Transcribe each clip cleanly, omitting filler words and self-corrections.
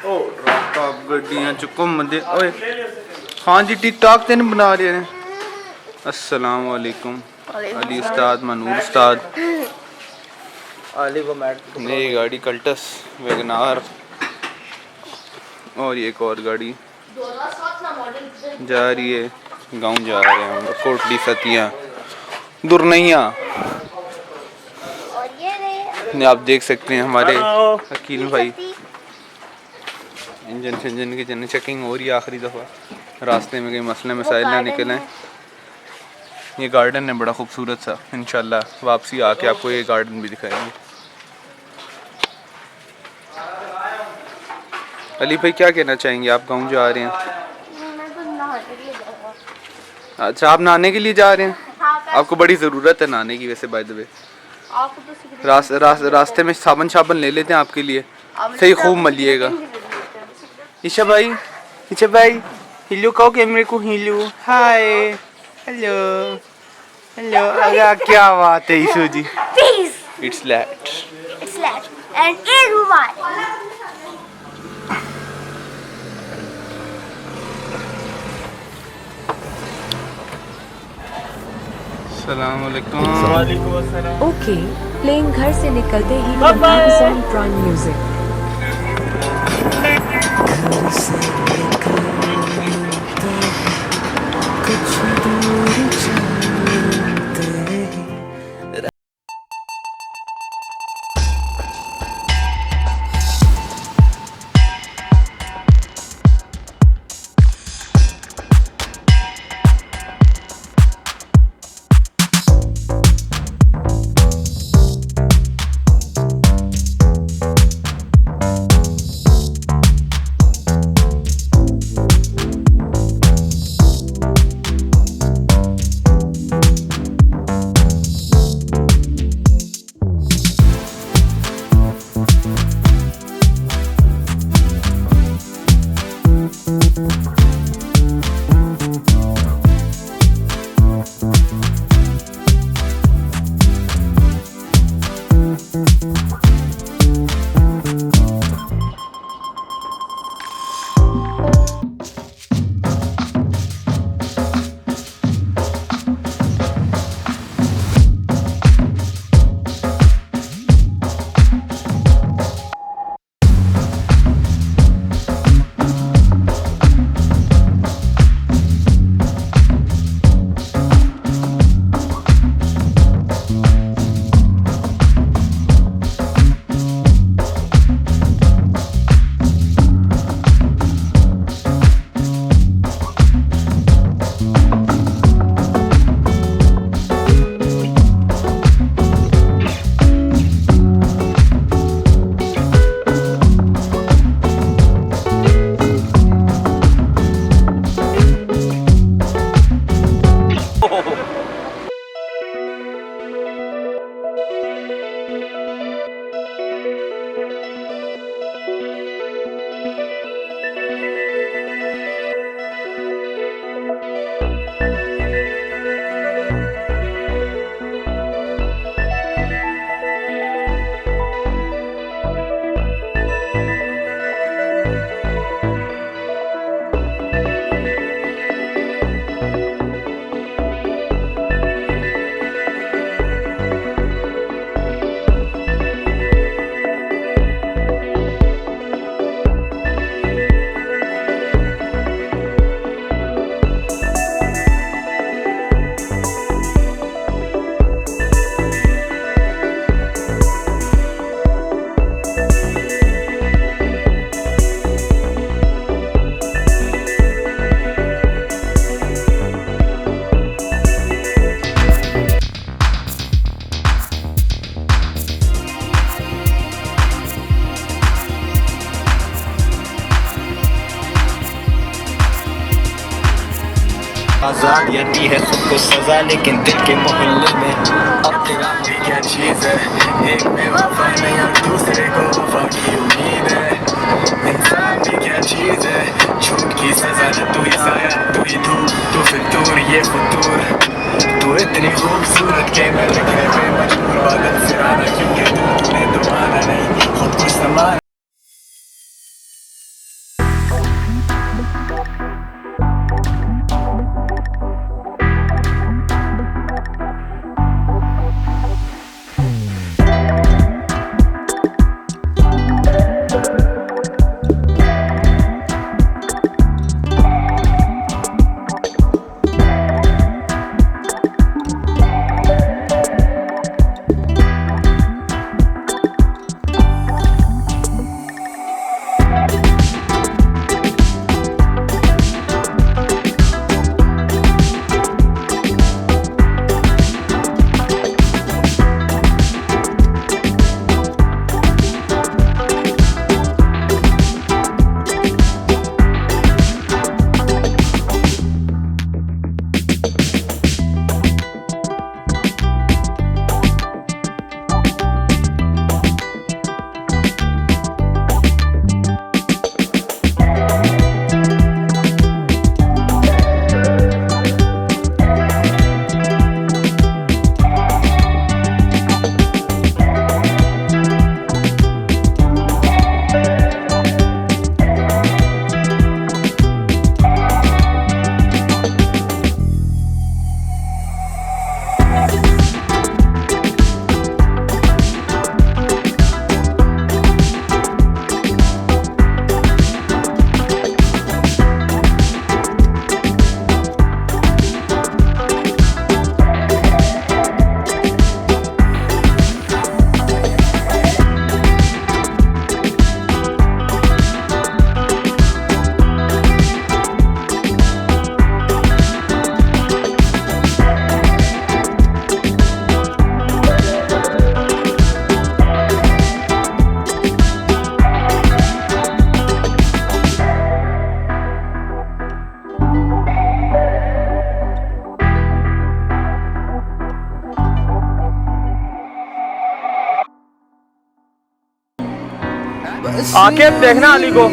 ओ रात गड्डियां चुको मदे ओए हाँ जी टिकटॉक ते नहीं बना रहे हैं। अस्सलाम वालेकुम अली उस्ताद मनूर उस्ताद अली को मैट नई गाड़ी कल्टस वैगनार और ये एक और गाड़ी जा रही है गांव जा रहे हैं हम लोग कोटलीसतियां दुरनैया। आप देख सकते हैं हमारे अकील भाई इंजन की जन चेकिंग हो रही है आखिरी दफ़ा। रास्ते में कई मसले मसाइल ना निकले। ये गार्डन है बड़ा खूबसूरत सा। इंशाल्लाह वापसी आके आपको ये गार्डन भी दिखाएंगे। अली भाई क्या कहना चाहेंगे आप गाँव जा रहे हैं? अच्छा आप नहाने के लिए जा रहे हैं? आपको बड़ी ज़रूरत है नहाने की वैसे बाय द वे। रास्ते में साबन ले लेते हैं आपके लिए सही खूब मलिएगा। ईशा भाई हिलो कहो कैमरे को हिलो हाय हेलो हेलो अरे क्या बात है ईशो जी। इट्स लैट and everyone. अस्सलाम वालेकुम। ओके प्लेन घर से निकलते ही Amazon Prime Music। आजाद यती है सबको सजा लेकिन दिल के मोहल्ले में अब तेरा भी क्या चीज़ है। एक में वफा नहीं और दूसरे को वफा की उम्मीद है। इंसान भी क्या चीज़ है झूठ की सजा न तू ही साया तू ही धूप तू फितूर ये फतूर तू इतनी खूबसूरत के मैं लिखे पे मजबूर बादल सिराना क्योंकि तूने तो माना नहीं। आके देखना अली को।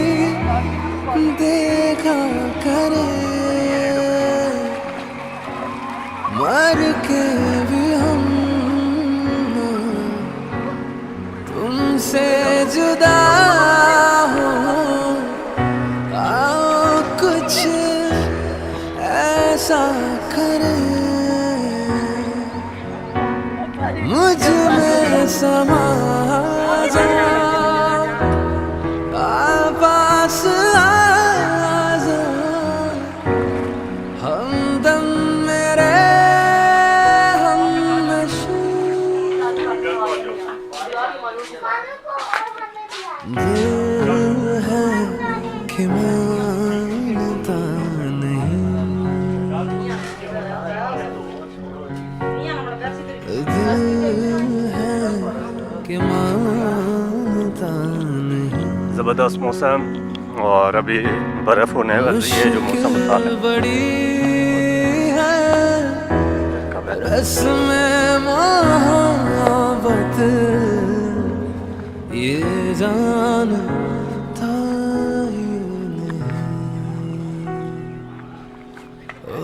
देखा करे मर के भी हम तुमसे जुदा हो, आओ कुछ ऐसा करे मुझ में समा जा, पास आ जा, हमदम मेरे हमनशी। दिल है कि मानता नहीं, दिल है कि मानता नहीं। ज़बरदस्त मौसम और अभी बर्फ़ होने वाली है जो मौसम बता रहा है। बड़ी है रस्म मोहब्बत ये जानता ही नहीं। ओ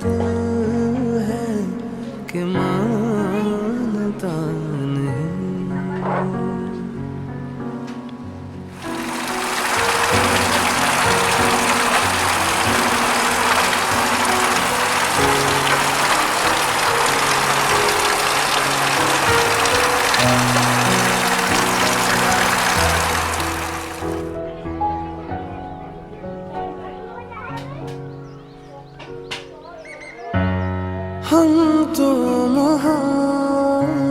दिल है कि मानता नहीं। हम तो मोहब्बत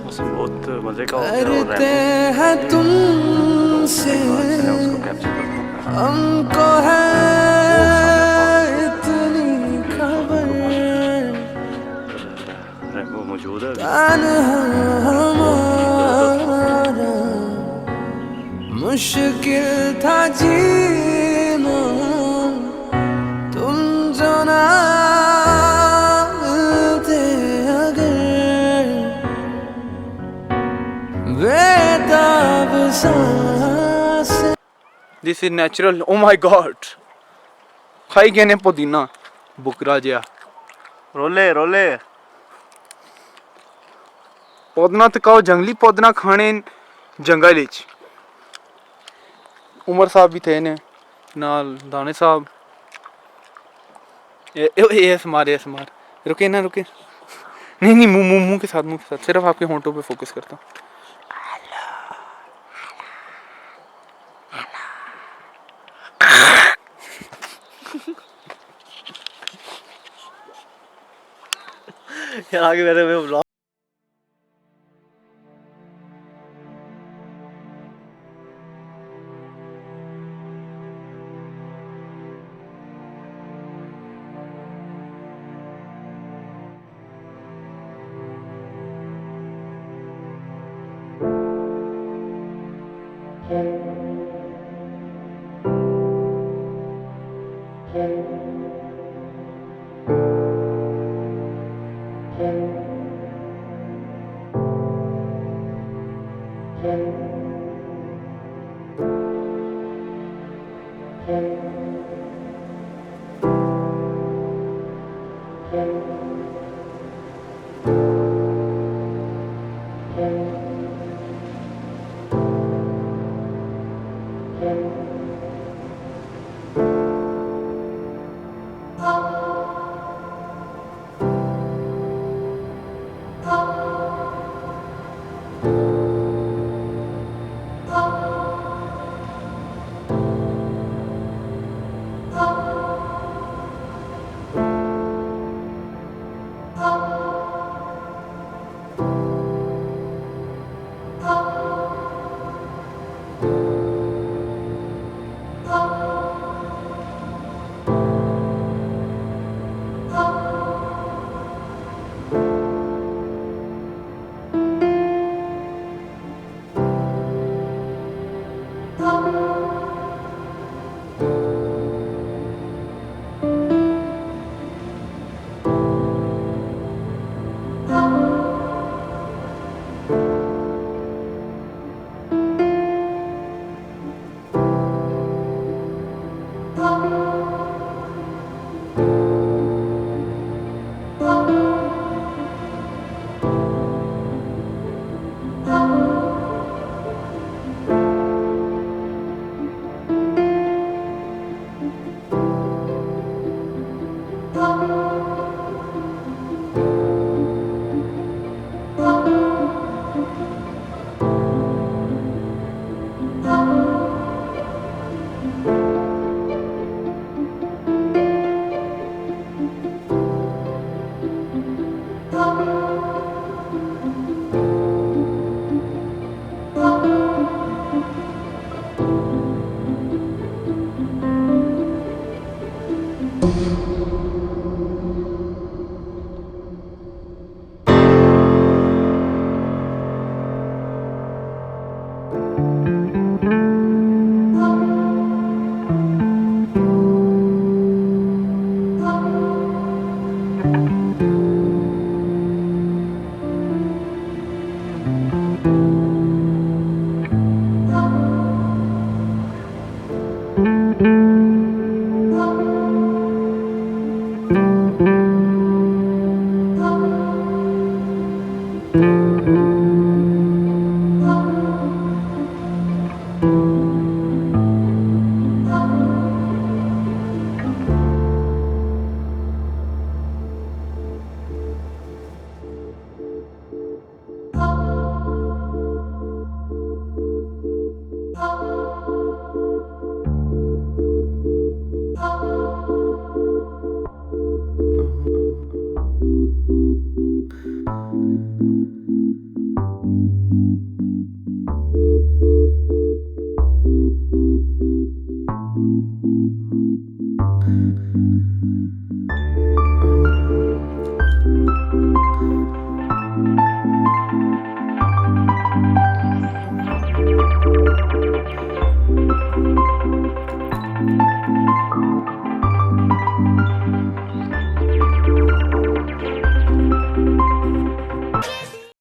मौसम बहुत मज़े का होता है और करते हैं तुमसे, उसको कैप्चर करता हूँ। हमको है इतनी खबर, वो मौजूद है तन्हा हमारा मुश्किल था जीना, तुम जो ना मिलते अगर बेताब सांस। This is natural. Oh my God, खाई गए ने पुदीना बुकरा जिया। रोले रोले पौधना तो कहो जंगली पौधना खाने जंगल विच। उमर साहब भी थे ने नाल दाने साहब। ये मार रुके ना रुके। नहीं नहीं मुंह के साथ सिर्फ आपके होंठों पे फोकस करता हूँ। यार आगे मेरे में